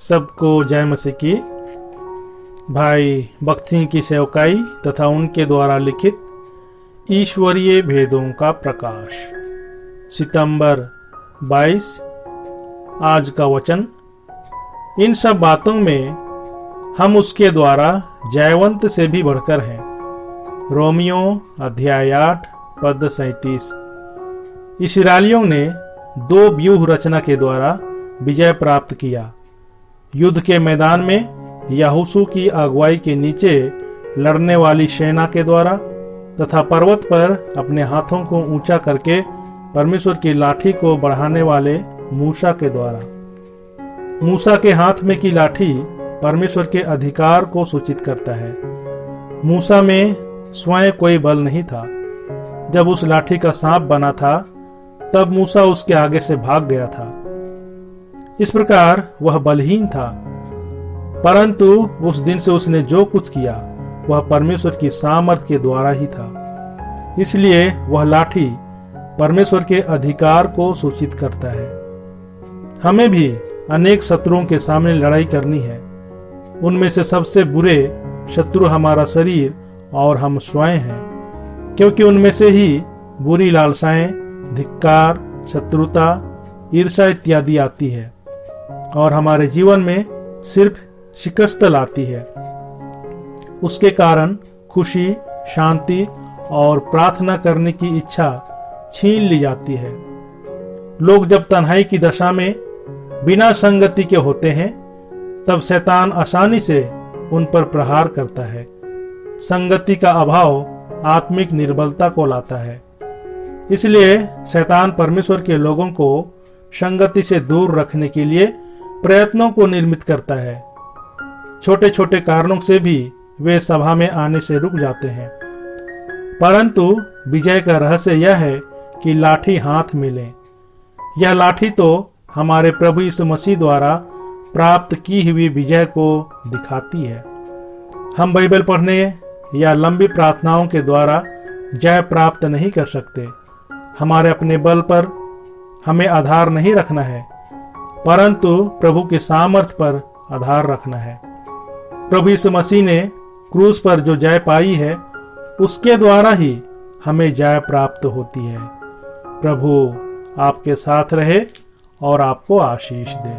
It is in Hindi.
सबको जय मसीह की। भाई भक्त सिंह की सेवकाई तथा उनके द्वारा लिखित ईश्वरीय भेदों का प्रकाश, सितंबर 22। आज का वचन। इन सब बातों में हम उसके द्वारा जयवंत से भी बढ़कर हैं। रोमियो अध्याय 8 पद 37। इस्राएलियों ने 2 व्यूह रचना के द्वारा विजय प्राप्त किया। युद्ध के मैदान में यहोशू की अगुवाई के नीचे लड़ने वाली सेना के द्वारा तथा पर्वत पर अपने हाथों को ऊंचा करके परमेश्वर की लाठी को बढ़ाने वाले मूसा के द्वारा। मूसा के हाथ में की लाठी परमेश्वर के अधिकार को सूचित करता है। मूसा में स्वयं कोई बल नहीं था। जब उस लाठी का सांप बना था तब मूसा उसके आगे से भाग गया था। इस प्रकार वह बलहीन था, परंतु उस दिन से उसने जो कुछ किया वह परमेश्वर की सामर्थ के द्वारा ही था। इसलिए वह लाठी परमेश्वर के अधिकार को सूचित करता है। हमें भी अनेक शत्रुओं के सामने लड़ाई करनी है। उनमें से सबसे बुरे शत्रु हमारा शरीर और हम स्वयं हैं, क्योंकि उनमें से ही बुरी लालसाएं, धिक्कार, शत्रुता, ईर्ष्या इत्यादि आती है और हमारे जीवन में सिर्फ शिकस्त लाती है। उसके कारण खुशी, शांति और प्रार्थना करने की इच्छा छीन ली जाती है। लोग जब तन्हाई की दशा में बिना संगति के होते हैं तब शैतान आसानी से उन पर प्रहार करता है। संगति का अभाव आत्मिक निर्बलता को लाता है। इसलिए शैतान परमेश्वर के लोगों को संगति से दूर रखने के लिए प्रयत्नों को निर्मित करता है। छोटे छोटे कारणों से भी वे सभा में आने से रुक जाते हैं, परंतु विजय का रहस्य यह है कि लाठी हाथ में लें। यह लाठी तो हमारे प्रभु यीशु मसीह द्वारा प्राप्त की हुई विजय को दिखाती है। हम बाइबल पढ़ने या लंबी प्रार्थनाओं के द्वारा जय प्राप्त नहीं कर सकते। हमारे अपने बल पर हमें आधार नहीं रखना है, परंतु प्रभु के सामर्थ पर आधार रखना है। प्रभु यीशु मसीह ने क्रूस पर जो जय पाई है उसके द्वारा ही हमें जय प्राप्त होती है। प्रभु आपके साथ रहे और आपको आशीष दे।